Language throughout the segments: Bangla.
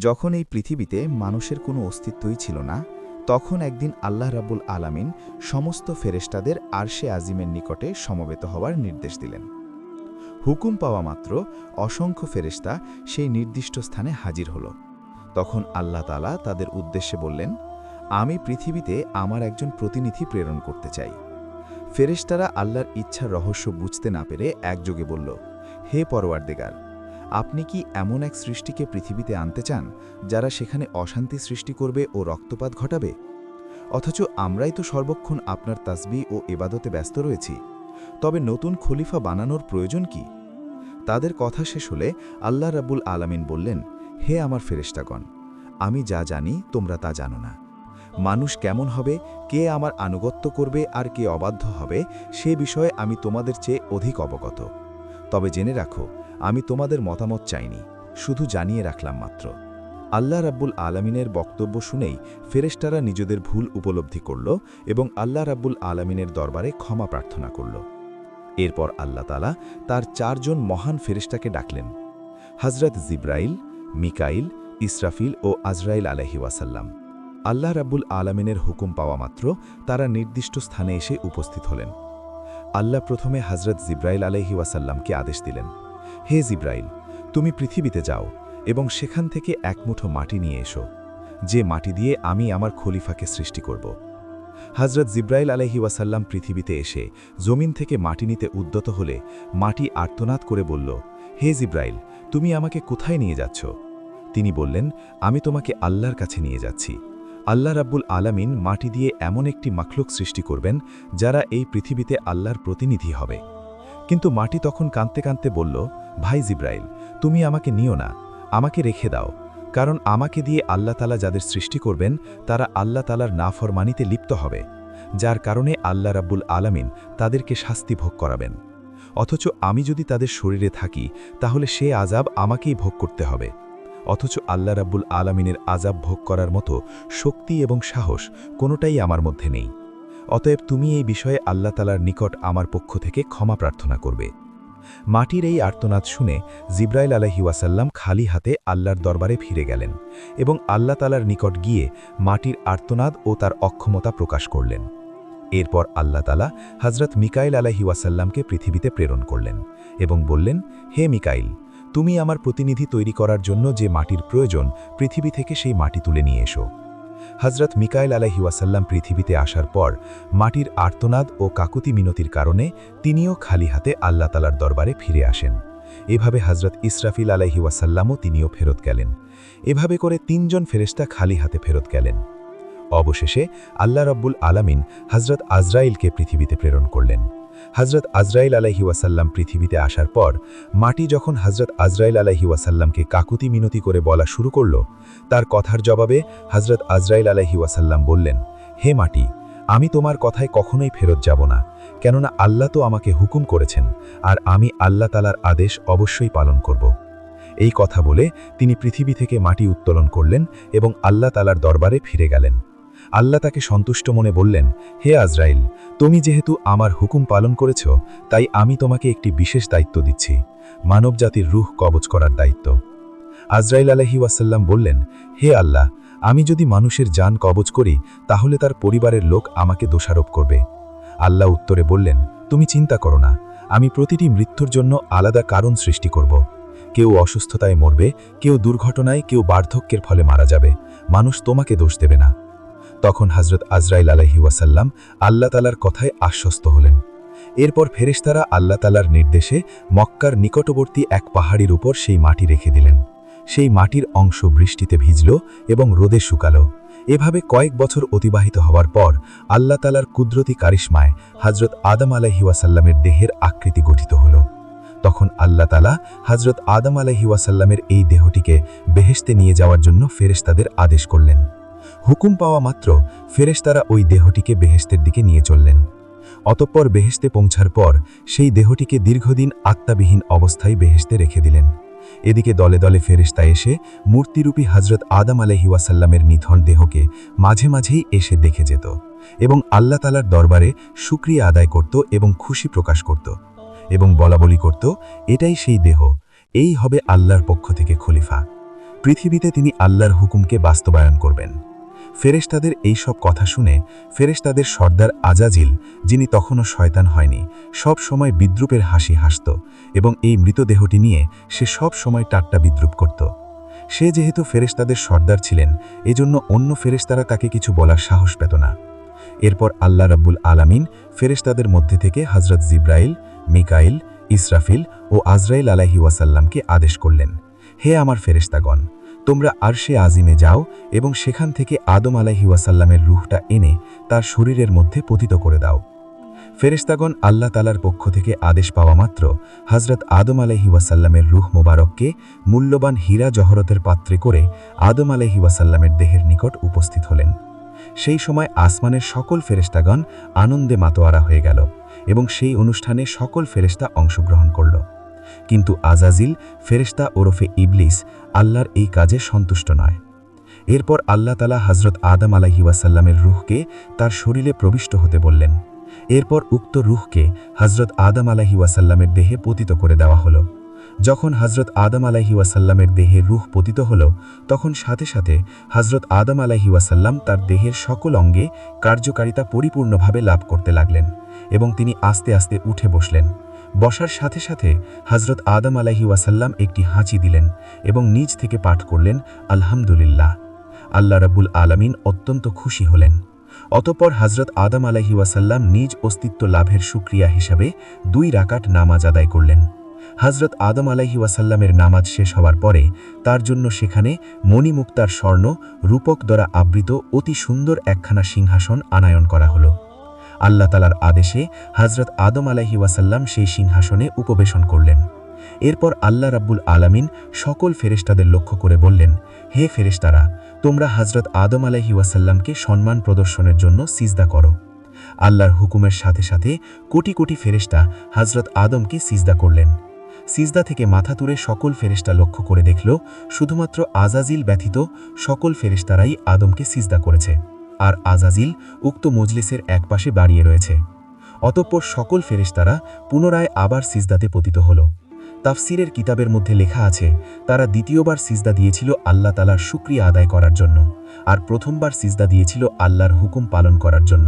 যখন এই পৃথিবীতে মানুষের কোনো অস্তিত্বই ছিল না, তখন একদিন আল্লাহ রাব্বুল আলামিন সমস্ত ফেরেশতাদের আরশে আজিমের নিকটে সমবেত হওয়ার নির্দেশ দিলেন। হুকুম পাওয়া মাত্র অসংখ্য ফেরেশতা সেই নির্দিষ্ট স্থানে হাজির হল। তখন আল্লাহ তাআলা তাদের উদ্দেশ্যে বললেন, আমি পৃথিবীতে আমার একজন প্রতিনিধি প্রেরণ করতে চাই। ফেরেশতারা আল্লাহর ইচ্ছার রহস্য বুঝতে না পেরে একযোগে বলল, হে পরওয়ারদিগার, আপনি কি এমন এক সৃষ্টিকে পৃথিবীতে আনতে চান যারা সেখানে অশান্তি সৃষ্টি করবে ও রক্তপাত ঘটাবে? অথচ আমরাই তো সর্বক্ষণ আপনার তাসবিহ ও ইবাদতে ব্যস্ত রয়েছি। তবে নতুন খলিফা বানানোর প্রয়োজন কি? তাদের কথা শেষ হলে আল্লাহ রাব্বুল আলামিন বললেন, হে আমার ফেরেশতাগণ, আমি যা জানি তোমরা তা জানো না। মানুষ কেমন হবে, কে আমার আনুগত্য করবে আর কে অবাধ্য হবে, সে বিষয়ে আমি তোমাদের চেয়ে অধিক অবগত। তবে জেনে রাখো, আমি তোমাদের মতামত চাইনি, শুধু জানিয়ে রাখলাম মাত্র। আল্লাহ রাব্বুল আলামিনের বক্তব্য শুনেই ফেরেশতারা নিজেদের ভুল উপলব্ধি করল এবং আল্লাহ রাব্বুল আলামিনের দরবারে ক্ষমা প্রার্থনা করল। এরপর আল্লাহ তাআলা তার 4 জন মহান ফেরেশতাকে ডাকলেন, হযরত জিবরাইল, মিকাইল, ইসরাফিল ও আজরাইল আলাইহিস সালাম। আল্লাহ রাব্বুল আলামিনের হুকুম পাওয়া মাত্র তারা নির্দিষ্ট স্থানে এসে উপস্থিত হলেন। আল্লাহ প্রথমে হযরত জিবরাইল আলাইহিস সালামকে আদেশ দিলেন, হে জিবরাইল, তুমি পৃথিবীতে যাও এবং সেখান থেকে এক মুঠো মাটি নিয়ে এসো, যে মাটি দিয়ে আমি আমার খলিফাকে সৃষ্টি করব। হযরত জিবরাইল আলাইহিস সালাম পৃথিবীতে এসে জমিন থেকে মাটি নিতে উদ্যত হলে মাটি আর্তনাদ করে বলল, হে জিবরাইল, তুমি আমাকে কোথায় নিয়ে যাচ্ছ? তিনি বললেন, আমি তোমাকে আল্লাহর কাছে নিয়ে যাচ্ছি। আল্লাহ রাব্বুল আলামিন মাটি দিয়ে এমন একটি মাখলুক সৃষ্টি করবেন যারা এই পৃথিবীতে আল্লাহর প্রতিনিধি হবে। কিন্তু মাটি তখন কাঁদতে কাঁদতে বলল, ভাই জিবরাইল, তুমি আমাকে নিও না, আমাকে রেখে দাও, কারণ আমাকে দিয়ে আল্লাহ তাআলা যাদের সৃষ্টি করবেন তারা আল্লাহ তাআলার নাফরমানিতে লিপ্ত হবে, যার কারণে আল্লাহ রাব্বুল আলামিন তাদেরকে শাস্তি ভোগ করাবেন। অথচ আমি যদি তাদের শরীরে থাকি তাহলে সে আযাব আমাকেই ভোগ করতে হবে। অথচ আল্লাহ রাব্বুল আলামিনের আযাব ভোগ করার মতো শক্তি এবং সাহস কোনোটাই আমার মধ্যে নেই। অতএব তুমি এই বিষয়ে আল্লাহ তাআলার নিকট আমার পক্ষ থেকে ক্ষমা প্রার্থনা করবে। মাটির এই আর্তনাদ শুনে জিবরাইল আলাইহিস সালাম খালি হাতে আল্লাহর দরবারে ফিরে গেলেন এবং আল্লাহ তাআলার নিকট গিয়ে মাটির আর্তনাদ ও তার অক্ষমতা প্রকাশ করলেন। এরপর আল্লাহ তাআলা হযরত মিকাইল আলাইহিস সালামকে পৃথিবীতে প্রেরণ করলেন এবং বললেন, হে মিকাইল, তুমি আমার প্রতিনিধি তৈরি করার জন্য যে মাটির প্রয়োজন, পৃথিবী থেকে সেই মাটি তুলে নিয়ে এসো। হযরত মিকাইল আলাইহিস সালাম পৃথিবীতে আসার পর মাটির আর্তনাদ ও কাকুতি মিনতির কারণে তিনিও খালি হাতে আল্লাহ তাআলার দরবারে ফিরে আসেন। এভাবে হযরত ইসরাফিল আলাইহিস সালামও তিনিও ফেরত গেলেন। এভাবে করে 3 জন ফেরেশতা খালি হাতে ফেরত গেলেন। অবশেষে আল্লাহ রাব্বুল আলামিন হযরত আজরাইলকে পৃথিবীতে প্রেরণ করলেন। হযরত আজরাইল আলাইহিস সালাম পৃথিবীতে আসার পর মাটি যখন হযরত আজরাইল আলাইহিস সালামকে কাকুতি মিনতি করে বলা শুরু করল, তার কথার জবাবে হযরত আজরাইল আলাইহিস সালাম বললেন, হে মাটি, আমি তোমার কথায় কখনোই ফেরত যাব না, কেননা আল্লাহ তো আমাকে হুকুম করেছেন, আর আমি আল্লাহ তাআলার আদেশ অবশ্যই পালন করব। এই কথা বলে তিনি পৃথিবী থেকে মাটি উত্তোলন করলেন এবং আল্লাহ তাআলার দরবারে ফিরে গেলেন। আল্লাহ তাকে সন্তুষ্ট মনে বললেন, হে আজরাইল, তুমি যেহেতু আমার হুকুম পালন করেছ, তাই আমি তোমাকে একটি বিশেষ দায়িত্ব দিচ্ছি, মানবজাতির রূহ কবজ করার দায়িত্ব। আজরাইল আলাইহিস সালাম বললেন, হে আল্লাহ, আমি যদি মানুষের জান কবজ করি তাহলে তার পরিবারের লোক আমাকে দোষারোপ করবে। আল্লাহ উত্তরে বললেন, তুমি চিন্তা করো না, আমি প্রতিটি মৃত্যুর জন্য আলাদা কারণ সৃষ্টি করব। কেউ অসুস্থতায় মরবে, কেউ দুর্ঘটনায়, কেউ বার্ধক্যের ফলে মারা যাবে, মানুষ তোমাকে দোষ দেবে না। তখন হযরত আজরাইল আলাইহিস সালাম আল্লাহ তাআলার কথায় আশ্বস্ত হলেন। এরপর ফেরেশতারা আল্লাহ তাআলার নির্দেশে মক্কার নিকটবর্তী এক পাহাড়ের উপর সেই মাটি রেখে দিলেন। সেই মাটির অংশ বৃষ্টিতে ভিজল এবং রোদে শুকালো। এভাবে কয়েক বছর অতিবাহিত হওয়ার পর আল্লাহ তাআলার কুদরতি কারিশমায় হযরত আদম আলাইহিস সালামের দেহের আকৃতি গঠিত হল। তখন আল্লাহ তাআলা হযরত আদম আলাইহিস সালামের এই দেহটিকে বেহেশতে নিয়ে যাওয়ার জন্য ফেরেশতাদের আদেশ করলেন। হুকুম পাওয়া মাত্র ফেরেশতারা ওই দেহটিকে বেহেশতের দিকে নিয়ে চললেন। অতঃপর বেহেশতে পৌঁছার পর সেই দেহটিকে দীর্ঘদিন আত্মাবিহীন অবস্থায় বেহেশতে রেখে দিলেন। এদিকে দলে দলে ফেরেশতা এসে মূর্তিরূপী হযরত আদম আলাইহিস সালামের নিথর দেহকে মাঝে মাঝেই এসে দেখে যেত এবং আল্লাহ তাআলার দরবারে শুকরিয়া আদায় করত এবং খুশি প্রকাশ করত এবং বলাবলি করত, এটাই সেই দেহ, এই হবে আল্লাহর পক্ষ থেকে খলিফা। পৃথিবীতে তিনি আল্লাহর হুকুমকে বাস্তবায়ন করবেন। ফেরেশতাদের এই সব কথা শুনে ফেরেশতাদের সর্দার আজাজিল, যিনি তখনও শয়তান হয়নি, সব সময় বিদ্রুপের হাসি হাসত এবং এই মৃতদেহটি নিয়ে সে সব সময় ঠাট্টা বিদ্রুপ করত। সে যেহেতু ফেরেশতাদের সর্দার ছিলেন, এজন্য অন্য ফেরেশতারা তাকে কিছু বলার সাহস পেত না। এরপর আল্লাহ রাব্বুল আলামিন ফেরেশতাদের মধ্যে থেকে হযরত জিবরাইল, মিকাইল, ইসরাফিল ও আজরাইল আলাইহি ওয়াসাল্লামকে আদেশ করলেন, হে আমার ফেরেশতাগণ, তোমরা আরশে আজিমে যাও এবং সেখান থেকে আদম আলাইহি ওয়াসাল্লামের রূহটা এনে তার শরীরের মধ্যে পতিত করে দাও। ফেরেশতাগণ আল্লাহ তাআলার পক্ষ থেকে আদেশ পাওয়া মাত্র হযরত আদম আলাইহি ওয়াসাল্লামের রূহ মোবারককে মূল্যবান হীরা জহরতের পাত্রে করে আদম আলাইহি ওয়াসাল্লামের দেহের নিকট উপস্থিত হলেন। সেই সময় আসমানের সকল ফেরেশতাগণ আনন্দে মাতোয়ারা হয়ে গেল এবং সেই অনুষ্ঠানে সকল ফেরেশতা অংশগ্রহণ করল। কিন্তু আজাজিল ফেরেশতা ওরফে ইবলিস আল্লাহর এই কাজে সন্তুষ্ট নয়। এরপর আল্লাহ তাআলা হযরত আদম আলাইহি ওয়াসাল্লামের রূহকে তার শরীরে প্রবিষ্ট হতে বললেন। এরপর উক্ত রূহকে হযরত আদম আলাইহি ওয়াসাল্লামের দেহে পতিত করে দেওয়া হলো। যখন হযরত আদম আলাইহি ওয়াসাল্লামের দেহে রূহ পতিত হলো, তখন সাথে সাথে হযরত আদম আলাইহি ওয়াসাল্লাম তার দেহের সকল অঙ্গে কার্যকারিতা পরিপূর্ণভাবে লাভ করতে লাগলেন এবং তিনি আস্তে আস্তে উঠে বসলেন। বসার সাথে সাথে হযরত আদম আলাইহি ওয়াসাল্লাম একটি হাঁচি দিলেন এবং নিজ থেকে পাঠ করলেন আলহামদুলিল্লাহ। আল্লাহ রাব্বুল আলামিন অত্যন্ত খুশি হলেন। অতঃপর হযরত আদম আলাইহি ওয়াসাল্লাম নিজ অস্তিত্ব লাভের শুকরিয়া হিসাবে 2 রাকাত নামাজ আদায় করলেন। হযরত আদম আলাইহি ওয়াসাল্লামের নামাজ শেষ হওয়ার পরে তার জন্য সেখানে মণিমুক্তার স্বর্ণ রূপক দ্বারা আবৃত অতি সুন্দর একখানা সিংহাসন আনায়ন করা হলো। আল্লাহ তাআলার আদেশে হযরত আদম আলাইহি ওয়াসাল্লাম সেই সিংহাসনে উপবেশন করলেন। এরপর আল্লাহ রাব্বুল আলামিন সকল ফেরেশতাদের লক্ষ্য করে বললেন, হে ফেরেশতারা, তোমরা হযরত আদম আলাইহি ওয়াসাল্লামকে সম্মান প্রদর্শনের জন্য সিজদা করো। আল্লাহর হুকুমের সাথে সাথে কোটি কোটি ফেরেশতা হযরত আদমকে সিজদা করলেন। সিজদা থেকে মাথা তুলে সকল ফেরেশতা লক্ষ্য করে দেখল, শুধুমাত্র আজাজিল ব্যতীত সকল ফেরেশতারাই আদমকে সিজদা করেছে, আর আজাজিল উক্ত মজলিসের একপাশে দাঁড়িয়ে রয়েছে। অতঃপর সকল ফেরেশতারা পুনরায় আবার সিজদাতে পতিত হল। তাফসিরের কিতাবের মধ্যে লেখা আছে, তারা দ্বিতীয়বার সিজদা দিয়েছিল আল্লাহ তাআলার শুকরিয়া আদায় করার জন্য, আর প্রথমবার সিজদা দিয়েছিল আল্লাহর হুকুম পালন করার জন্য।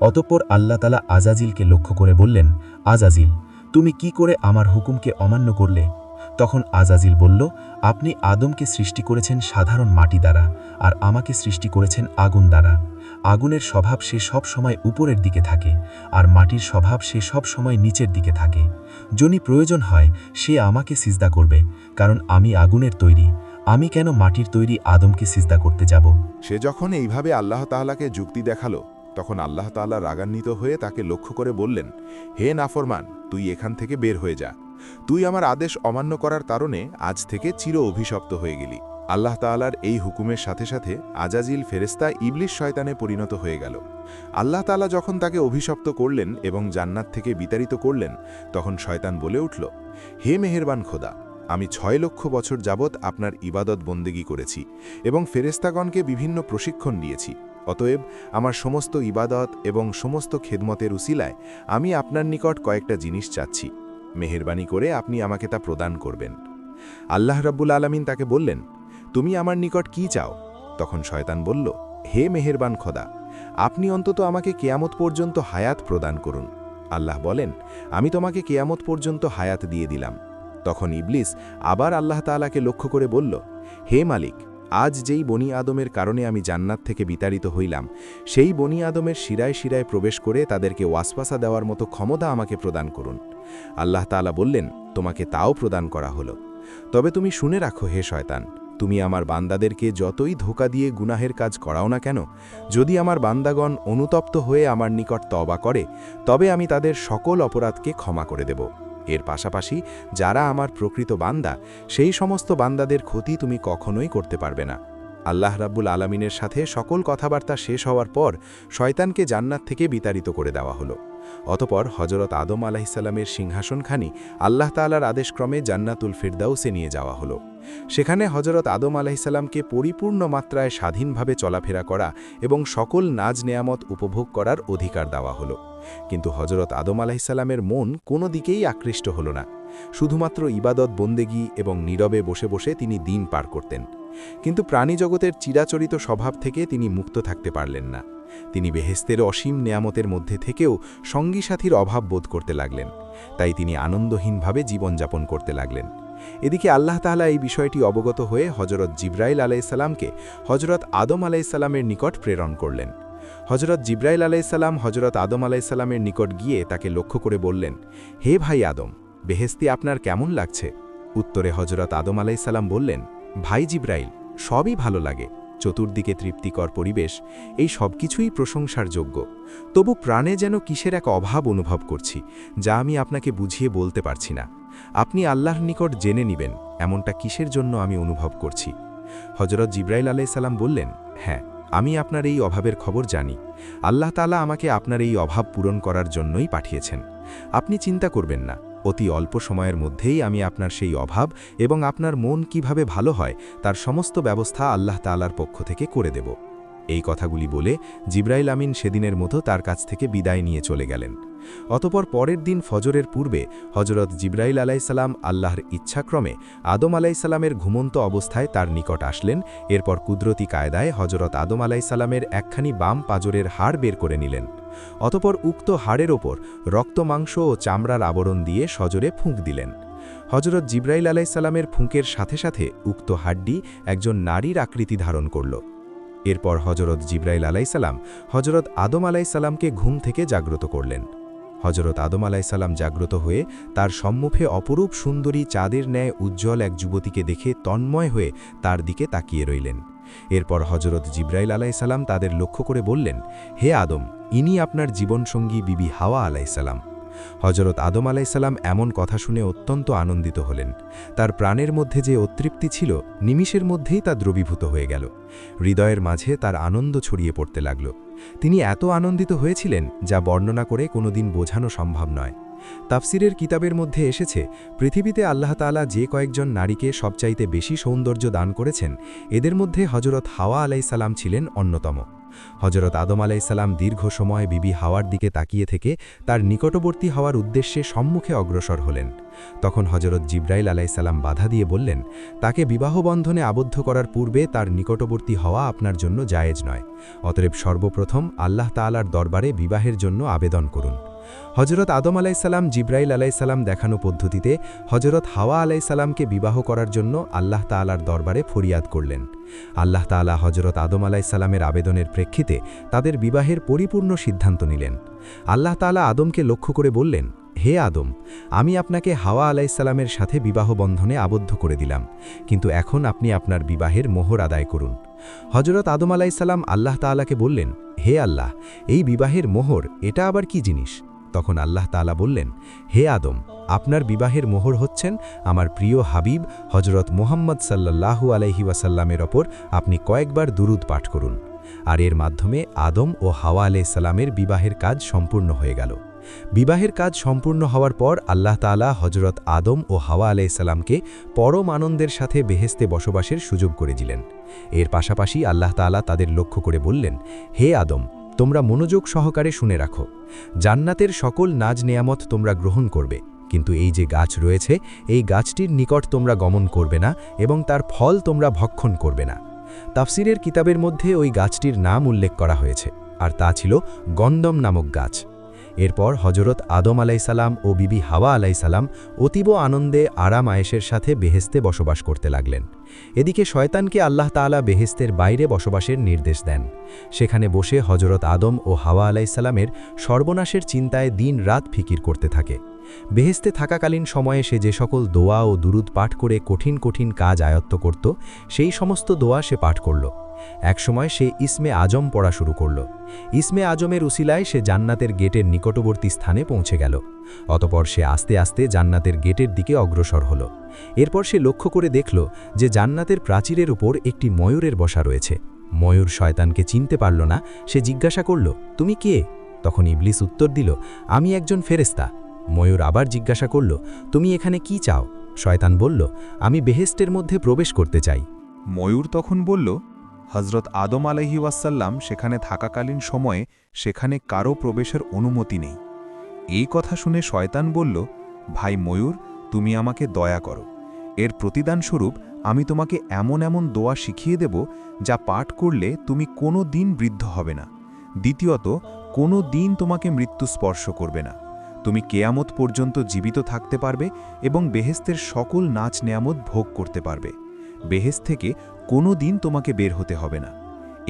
অতঃপর আল্লাহ তাআলা আজাজিলকে লক্ষ্য করে বললেন, আজাজিল, তুমি কি করে আমার হুকুমকে অমান্য করলে? তখন আজাজিল বলল, আপনি আদমকে সৃষ্টি করেছেন সাধারণ মাটি দ্বারা, আর আমাকে সৃষ্টি করেছেন আগুন দ্বারা। আগুনের স্বভাব সে সব সময় উপরের দিকে থাকে, আর মাটির স্বভাব সে সব সময় নিচের দিকে থাকে। যদি প্রয়োজন হয় সে আমাকে সিজদা করবে, কারণ আমি আগুনের তৈরি। আমি কেন মাটির তৈরি আদমকে সিজদা করতে যাব? সে যখন এইভাবে আল্লাহ তাআলাকে যুক্তি দেখালো, তখন আল্লাহ তাআলা রাগান্বিত হয়ে তাকে লক্ষ্য করে বললেন, হে নাফরমান, তুই এখান থেকে বের হয়ে যা। তুই আমার আদেশ অমান্য করার কারণে আজ থেকে চির অভিশপ্ত হয়ে গেলি। আল্লাহ তাআলার এই হুকুমের সাথে সাথে আজাজিল ফেরেশতা ইবলিস শয়তানে পরিণত হয়ে গেল। আল্লাহ তাআলা যখন তাকে অভিশপ্ত করলেন এবং জান্নাত থেকে বিতাড়িত করলেন, তখন শয়তান বলে উঠল, হে মেহেরবান খোদা, আমি 6 লক্ষ বছর যাবৎ আপনার ইবাদত বন্দেগী করেছি এবং ফেরেশতাগণকে বিভিন্ন প্রশিক্ষণ দিয়েছি। অতএব আমার সমস্ত ইবাদত এবং সমস্ত খেদমতের উসিলায় আমি আপনার নিকট কয়েকটা জিনিস চাচ্ছি। মেহেরবানি করে আপনি আমাকে তা প্রদান করবেন। আল্লাহ রাব্বুল আলামিন তাকে বললেন, তুমি আমার নিকট কি চাও? তখন শয়তান বলল, হে মেহেরবান খোদা, আপনি অন্তত আমাকে কিয়ামত পর্যন্ত হায়াত প্রদান করুন। আল্লাহ বলেন, আমি তোমাকে কিয়ামত পর্যন্ত হায়াত দিয়ে দিলাম। তখন ইবলিস আবার আল্লাহ তাআলাকে লক্ষ্য করে বলল, হে মালিক, আজ যেই বনি আদমের কারণে আমি জান্নাত থেকে বিতাড়িত হইলাম, সেই বনি আদমের শিরায় শিরায় প্রবেশ করে তাদেরকে ওয়াসওয়াসা দেওয়ার মতো ক্ষমতা আমাকে প্রদান করুন। আল্লাহ তাআলা বললেন, তোমাকে তাও প্রদান করা হলো। তবে তুমি শুনে রাখো হে শয়তান, তুমি আমার বান্দাদেরকে যতই ধোঁকা দিয়ে গুনাহের কাজ করাও না কেন, যদি আমার বান্দাগণ অনুতপ্ত হয়ে আমার নিকট তওবা করে, তবে আমি তাদের সকল অপরাধকে ক্ষমা করে দেব। এর পাশাপাশি যারা আমার প্রকৃত বান্দা, সেই সমস্ত বান্দাদের ক্ষতি তুমি কখনোই করতে পারবে না। আল্লাহ রাব্বুল আলামিনের সাথে সকল কথাবার্তা শেষ হওয়ার পর শয়তানকে জান্নাত থেকে বিতাড়িত করে দেওয়া হলো। অতপর হযরত আদম আলাইহিসসালামের সিংহাসনখানি আল্লাহ তাআলার আদেশক্রমে জান্নাতুল ফিরদাউসে নিয়ে যাওয়া হলো। সেখানে হযরত আদম আলাইহিসসালামকে পরিপূর্ণ মাত্রায় স্বাধীনভাবে চলাফেরা করা এবং সকল নাজ নেয়ামত উপভোগ করার অধিকার দেওয়া হলো। কিন্তু হযরত আদম আলাইহিসসালামের মন কোনো দিকেই আকৃষ্ট হলো না। শুধুমাত্র ইবাদত বন্দেগী এবং নীরবে বসে বসে তিনি দিন পার করতেন। কিন্তু প্রাণীজগতের চিরাচরিত স্বভাব থেকে তিনি মুক্ত থাকতে পারলেন না। তিনি বেহেশতের অসীম নেয়ামতের মধ্যে থেকেও সঙ্গী সাথীর অভাব বোধ করতে লাগলেন। তাই তিনি আনন্দহীনভাবে জীবনযাপন করতে লাগলেন। এদিকে আল্লাহ তাআলা এই বিষয়টি অবগত হয়ে হজরত জিব্রাইল আলাইসাল্লামকে হজরত আদম আলাইসাল্লামের নিকট প্রেরণ করলেন। হজরত জিব্রাইল আলাইসাল্লাম হজরত আদম আলাইসাল্লামের নিকট গিয়ে তাকে লক্ষ্য করে বললেন, হে ভাই আদম, বেহেশতি আপনার কেমন লাগছে? উত্তরে হজরত আদম আলাইসাল্লাম বললেন, ভাই জিব্রাইল, সবই ভালো লাগে, চতুর্দিকে তৃপ্তিকর পরিবেশ, এই সব কিছুই প্রশংসার যোগ্য। তবু প্রাণে যেন কিসের এক অভাব অনুভব করছি, যা আমি আপনাকে বুঝিয়ে বলতে পারছি না। আপনি আল্লাহর নিকট জেনে নিবেন এমনটা কিসের জন্য আমি অনুভব করছি। হজরত জিব্রাইল আলাইসাল্লাম বললেন, হ্যাঁ, আমি আপনার এই অভাবের খবর জানি। আল্লাহ তাআলা আমাকে আপনার এই অভাব পূরণ করার জন্যই পাঠিয়েছেন। আপনি চিন্তা করবেন না, অতি অল্প সময়ের মধ্যেই আমি আপনার সেই অভাব এবং আপনার মন কিভাবে ভালো হয় তার সমস্ত ব্যবস্থা আল্লাহ তাআলার পক্ষ থেকে করে দেব। এই কথাগুলি বলে জিব্রাইল আমিন সেদিনের মতো তার কাছ থেকে বিদায় নিয়ে চলে গেলেন। অতপর পরের দিন ফজরের পূর্বে হজরত জিব্রাইল আলাইসাল্লাম আল্লাহর ইচ্ছাক্রমে আদম আলাইসাল্লামের ঘুমন্ত অবস্থায় তার নিকট আসলেন। এরপর কুদরতি কায়দায় হজরত আদম আলাইসাল্লামের একখানি বাম পাঁজরের হাড় বের করে নিলেন। অতপর উক্ত হাড়ের ওপর রক্ত, মাংস ও চামড়ার আবরণ দিয়ে সজোরে ফুঁক দিলেন। হজরত জিব্রাইল আলাইসাল্লামের ফুঁকের সাথে সাথে উক্ত হাড্ডি একজন নারীর আকৃতি ধারণ করল। এরপর হজরত জিব্রাইল আলাইসাল্লাম হজরত আদম আলাইসাল্লামকে ঘুম থেকে জাগ্রত করলেন। হজরত আদম আলাইসাল্লাম জাগ্রত হয়ে তার সম্মুখে অপরূপ সুন্দরী চাঁদের ন্যায় উজ্জ্বল এক যুবতীকে দেখে তন্ময় হয়ে তার দিকে তাকিয়ে রইলেন। এরপর হজরত জিব্রাইল আলাইসাল্লাম তাদের লক্ষ্য করে বললেন, হে আদম, ইনি আপনার জীবনসঙ্গী বিবি হাওয়া আলাইসাল্লাম। হজরত আদম আলাইসাল্লাম এমন কথা শুনে অত্যন্ত আনন্দিত হলেন। তার প্রাণের মধ্যে যে অতৃপ্তি ছিল, নিমিষের মধ্যেই তা দ্রবীভূত হয়ে গেল। হৃদয়ের মাঝে তার আনন্দ ছড়িয়ে পড়তে লাগল। তিনি এত আনন্দিত হয়েছিলেন যা বর্ণনা করে কোনোদিন বোঝানো সম্ভব নয়। তাফসিরের কিতাবের মধ্যে এসেছে, পৃথিবীতে আল্লাহ তাআলা যে কয়েকজন নারীকে সবচাইতে বেশি সৌন্দর্য দান করেছেন, এদের মধ্যে হজরত হাওয়া আলাইসাল্লাম ছিলেন অন্যতম। হজরত আদম আলাইসাল্লাম দীর্ঘ সময় বিবি হাওয়ার দিকে তাকিয়ে থেকে তার নিকটবর্তী হওয়ার উদ্দেশ্যে সম্মুখে অগ্রসর হলেন। তখন হজরত জিব্রাইল আলাইসাল্লাম বাধা দিয়ে বললেন, তাকে বিবাহবন্ধনে আবদ্ধ করার পূর্বে তার নিকটবর্তী হওয়া আপনার জন্য জায়েজ নয়। অতএব সর্বপ্রথম আল্লাহ তাআলার দরবারে বিবাহের জন্য আবেদন করুন। হজরত আদম আলাইসাল্লাম জিব্রাইল আলাইসাল্লাম দেখানো পদ্ধতিতে হজরত হাওয়া আলাইসাল্লামকে বিবাহ করার জন্য আল্লাহ তাআলার দরবারে ফরিয়াদ করলেন। আল্লাহ তাআলা হজরত আদম আলাইসাল্লামের আবেদনের প্রেক্ষিতে তাদের বিবাহের পরিপূর্ণ সিদ্ধান্ত নিলেন। আল্লাহ তাআলা আদমকে লক্ষ্য করে বললেন, হে আদম, আমি আপনাকে হাওয়া আলাইসাল্লামের সাথে বিবাহ বন্ধনে আবদ্ধ করে দিলাম, কিন্তু এখন আপনি আপনার বিবাহের মোহর আদায় করুন। হজরত আদম আলাইসাল্লাম আল্লাহ তাআলাকে বললেন, হে আল্লাহ, এই বিবাহের মোহর এটা আবার কি জিনিস? তখন আল্লাহ তাআলা বললেন, হে আদম, আপনার বিবাহের মোহর হচ্ছেন আমার প্রিয় হাবিব হজরত মুহাম্মদ সাল্লাল্লাহু আলাইহি ওয়াসাল্লামের ওপর আপনি কয়েকবার দুরুদ পাঠ করুন। আর এর মাধ্যমে আদম ও হাওয়া আলাইহিসসালামের বিবাহের কাজ সম্পূর্ণ হয়ে গেল। বিবাহের কাজ সম্পূর্ণ হওয়ার পর আল্লাহ তাআলা হজরত আদম ও হাওয়া আলাইহিসসালামকে পরম আনন্দের সাথে বেহেশতে বসবাসের সুযোগ করে দিলেন। এর পাশাপাশি আল্লাহ তাআলা তাদের লক্ষ্য করে বললেন, হে আদম, তোমরা মনোযোগ সহকারে শুনে রাখো। জান্নাতের সকল নাজ নেয়ামত তোমরা গ্রহণ করবে, কিন্তু এই যে গাছ রয়েছে, এই গাছটির নিকট তোমরা গমন করবে না এবং তার ফল তোমরা ভক্ষণ করবে না। তাফসিরের কিতাবের মধ্যে ওই গাছটির নাম উল্লেখ করা হয়েছে, আর তা ছিল গন্ধম নামক গাছ। এরপর হজরত আদম আলাইসাল্লাম ও বিবি হাওয়া আলাইসাল্লাম অতীব আনন্দে আরাম আয়েশের সাথে বেহেশতে বসবাস করতে লাগলেন। এদিকে শয়তানকে আল্লাহ তাআলা বেহেশতের বাইরে বসবাসের নির্দেশ দেন। সেখানে বসে হজরত আদম ও হাওয়া আলাইসাল্লামের সর্বনাশের চিন্তায় দিন রাত ফিকির করতে থাকে। বেহেশতে থাকাকালীন সময়ে সে যে সকল দোয়া ও দুরুদ পাঠ করে কঠিন কঠিন কাজ আয়ত্ত করত, সেই সমস্ত দোয়া সে পাঠ করল। একসময় সে ইসমে আজম পড়া শুরু করল। ইসমে আজমের উসিলায় সে জান্নাতের গেটের নিকটবর্তী স্থানে পৌঁছে গেল। অতপর সে আস্তে আস্তে জান্নাতের গেটের দিকে অগ্রসর হল। এরপর সে লক্ষ্য করে দেখল যে জান্নাতের প্রাচীরের উপর একটি ময়ূরের বসা রয়েছে। ময়ূর শয়তানকে চিনতে পারল না। সে জিজ্ঞাসা করল, তুমি কে? তখন ইবলিস উত্তর দিল, আমি একজন ফেরেশতা। ময়ূর আবার জিজ্ঞাসা করল, তুমি এখানে কি চাও? শয়তান বলল, আমি বেহেশতের মধ্যে প্রবেশ করতে চাই। ময়ূর তখন বলল, হজরত আদম আলাইহি ওয়াসাল্লাম সেখানে থাকাকালীন সময়ে সেখানে কারও প্রবেশের অনুমতি নেই। এই কথা শুনে শয়তান বলল, ভাই ময়ূর, তুমি আমাকে দয়া করো। এর প্রতিদানস্বরূপ আমি তোমাকে এমন এমন দোয়া শিখিয়ে দেব যা পাঠ করলে তুমি কোনো দিন বৃদ্ধ হবে না। দ্বিতীয়ত, কোনো দিন তোমাকে মৃত্যু স্পর্শ করবে না। তুমি কেয়ামত পর্যন্ত জীবিত থাকতে পারবে এবং বেহেস্তের সকল নাচ নেয়ামত ভোগ করতে পারবে। বেহেস্ত থেকে কোনো দিন তোমাকে বের হতে হবে না।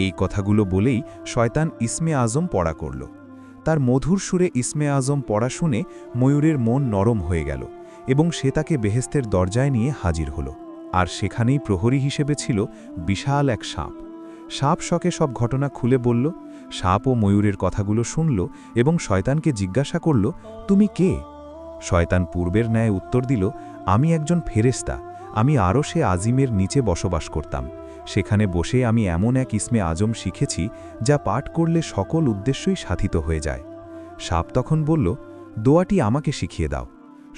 এই কথাগুলো বলেই শয়তান ইসমে আজম পড়া করল। তার মধুর সুরে ইসমে আজম পড়া শুনে ময়ূরের মন নরম হয়ে গেল এবং সে তাকে বেহেস্তের দরজায় নিয়ে হাজির হল। আর সেখানেই প্রহরী হিসেবে ছিল বিশাল এক সাপ। সাপ শকে সব ঘটনা খুলে বলল। সাপ ও ময়ূরের কথাগুলো শুনল এবং শয়তানকে জিজ্ঞাসা করল, তুমি কে? শয়তান পূর্বের ন্যায় উত্তর দিল, আমি একজন ফেরেশতা। আমি আরশে আজিমের নিচে বসবাস করতাম। সেখানে বসে আমি এমন এক ইসমে আজম শিখেছি যা পাঠ করলে সকল উদ্দেশ্যই সাধিত হয়ে যায়। সাপ তখন বলল, দোয়াটি আমাকে শিখিয়ে দাও।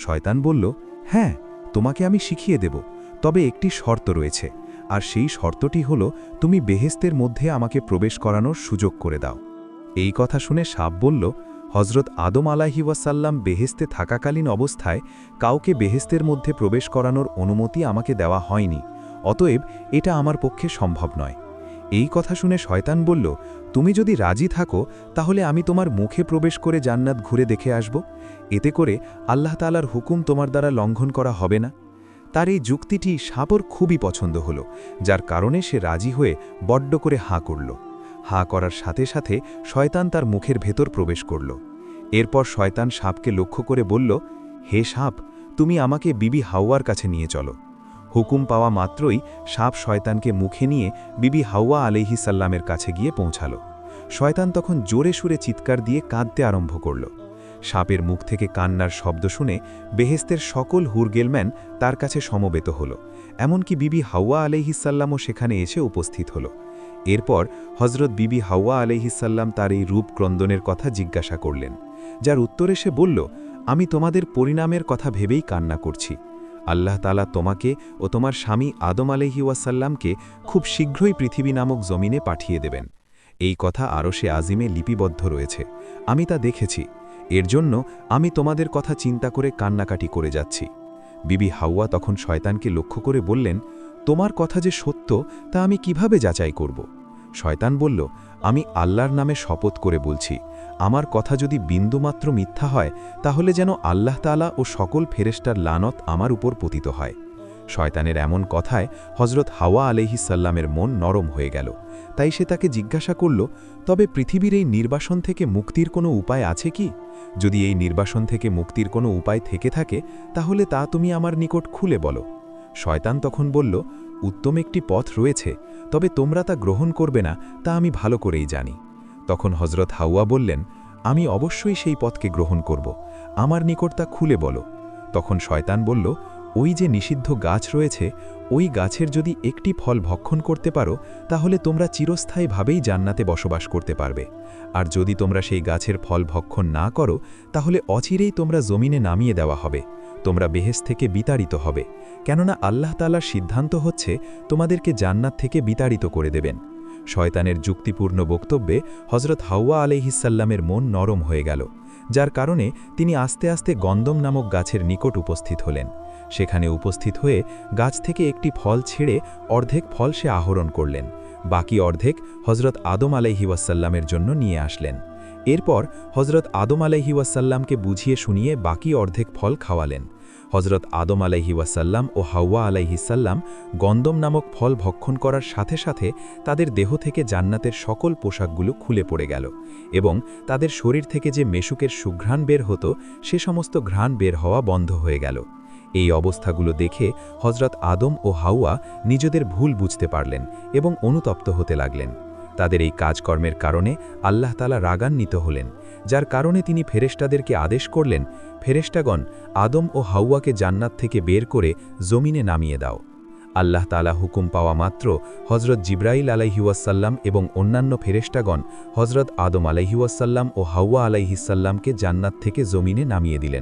শয়তান বলল, হ্যাঁ, তোমাকে আমি শিখিয়ে দেব, তবে একটি শর্ত রয়েছে, আর সেই শর্তটি হল তুমি বেহেস্তের মধ্যে আমাকে প্রবেশ করানোর সুযোগ করে দাও। এই কথা শুনে সাপ বলল, হজরত আদম আলাইহিওয়াসাল্লাম বেহেস্তে থাকাকালীন অবস্থায় কাউকে বেহেস্তের মধ্যে প্রবেশ করানোর অনুমতি আমাকে দেওয়া হয়নি, অতএব এটা আমার পক্ষে সম্ভব নয়। এই কথা শুনে শয়তান বলল, তুমি যদি রাজি থাকো তাহলে আমি তোমার মুখে প্রবেশ করে জান্নাত ঘুরে দেখে আসব। এতে করে আল্লাহ তাআলার হুকুম তোমার দ্বারা লঙ্ঘন করা হবে না। তার এই যুক্তিটি সাপর খুবই পছন্দ হল, যার কারণে সে রাজি হয়ে বড্ড করে হাঁ করল। হাঁ করার সাথে সাথে শয়তান তার মুখের ভেতর প্রবেশ করল। এরপর শয়তান সাপকে লক্ষ্য করে বলল, হে সাপ, তুমি আমাকে বিবি হাওয়ার কাছে নিয়ে চলো। হুকুম পাওয়া মাত্রই সাপ শয়তানকে মুখে নিয়ে বিবি হাওয়া আলাইহিসাল্লামের কাছে গিয়ে পৌঁছাল। শয়তান তখন জোরে সুরে চিৎকার দিয়ে কাঁদতে আরম্ভ করল। সাপের মুখ থেকে কান্নার শব্দ শুনে বেহেস্তের সকল হুরগেলম্যান তার কাছে সমবেত হল, এমনকি বিবি হাওয়া আলাইহিসাল্লামও সেখানে এসে উপস্থিত হল। এরপর হজরত বিবি হাওয়া আলাইহিসাল্লাম তার এই রূপ ক্রন্দনের কথা জিজ্ঞাসা করলেন, যার উত্তরে সে বলল, আমি তোমাদের পরিণামের কথা ভেবেই কান্না করছি। আল্লাহ তাআলা তোমাকে ও তোমার স্বামী আদম আলাইহিওয়াসাল্লামকে খুব শীঘ্রই পৃথিবী নামক জমিনে পাঠিয়ে দেবেন। এই কথা আরশে আজিমে লিপিবদ্ধ রয়েছে, আমি তা দেখেছি। এর জন্য আমি তোমাদের কথা চিন্তা করে কান্নাকাটি করে যাচ্ছি। বিবি হাওয়া তখন শয়তানকে লক্ষ্য করে বললেন, তোমার কথা যে সত্য তা আমি কিভাবে যাচাই করব? শয়তান বলল, আমি আল্লাহর নামে শপথ করে বলছি, আমার কথা যদি বিন্দুমাত্র মিথ্যা হয় তাহলে যেন আল্লাহ তাআলা ও সকল ফেরেশতার লানত আমার উপর পতিত হয়। শয়তানের এমন কথায় হজরত হাওয়া আলাইহিসাল্লামের মন নরম হয়ে গেল। তাই সে তাকে জিজ্ঞাসা করল, তবে পৃথিবীর এই নির্বাসন থেকে মুক্তির কোনো উপায় আছে কি? যদি এই নির্বাসন থেকে মুক্তির কোনো উপায় থেকে থাকে তাহলে তা তুমি আমার নিকট খুলে বলো। শয়তান তখন বলল, উত্তম একটি পথ রয়েছে, তবে তোমরা তা গ্রহণ করবে না তা আমি ভালো করেই জানি। তখন হজরত হাওয়া বললেন, আমি অবশ্যই সেই পথকে গ্রহণ করব, আমার নিকট তা খুলে বলো। তখন শয়তান বলল, ওই যে নিষিদ্ধ গাছ রয়েছে, ওই গাছের যদি একটি ফল ভক্ষণ করতে পারো তাহলে তোমরা চিরস্থায়ীভাবেই জান্নাতে বসবাস করতে পারবে। আর যদি তোমরা সেই গাছের ফল ভক্ষণ না করো তাহলে অচিরেই তোমরা জমিনে নামিয়ে দেওয়া হবে, তোমরা বেহেশত থেকে বিতাড়িত হবে, কেননা আল্লাহ তাআলার সিদ্ধান্ত হচ্ছে তোমাদেরকে জান্নাত থেকে বিতাড়িত করে দেবেন। শয়তানের যুক্তিপূর্ণ বক্তব্যে হজরত হাওয়া আলাইহিসাল্লামের মন নরম হয়ে গেল, যার কারণে তিনি আস্তে আস্তে গন্দম নামক গাছের নিকট উপস্থিত হলেন। সেখানে উপস্থিত হয়ে গাছ থেকে একটি ফল ছেড়ে অর্ধেক ফল সে আহরণ করলেন, বাকি অর্ধেক হজরত আদম আলাইহিওয়াসাল্লামের জন্য নিয়ে আসলেন। এরপর হজরত আদম আলাইহিওয়াসাল্লামকে বুঝিয়ে শুনিয়ে বাকি অর্ধেক ফল খাওয়ালেন। হজরত আদম আলাইহিওয়াসাল্লাম ও হাওয়া আলাইহিসাল্লাম গন্দম নামক ফল ভক্ষণ করার সাথে সাথে তাদের দেহ থেকে জান্নাতের সকল পোশাকগুলো খুলে পড়ে গেল এবং তাদের শরীর থেকে যে মেশুকের সুঘ্রাণ বের হতো সে সমস্ত ঘ্রাণ বের হওয়া বন্ধ হয়ে গেল। এই অবস্থাগুলো দেখে হজরত আদম ও হাওয়া নিজেদের ভুল বুঝতে পারলেন এবং অনুতপ্ত হতে লাগলেন। তাদের এই কাজকর্মের কারণে আল্লাহ তাআলা রাগান্বিত হলেন, যার কারণে তিনি ফেরেশতাদেরকে আদেশ করলেন, ফেরেশতাগণ, আদম ও হাওয়াকে জান্নাত থেকে বের করে জমিনে নামিয়ে দাও। আল্লাহ তাআলা হুকুম পাওয়া মাত্র হজরত জিব্রাইল আলাইহিওয়াসাল্লাম এবং অন্যান্য ফেরেশতাগণ হজরত আদম আলাইহিওয়াসাল্লাম ও হাওয়া আলাইহিসাল্লামকে জান্নাত থেকে জমিনে নামিয়ে দিলেন।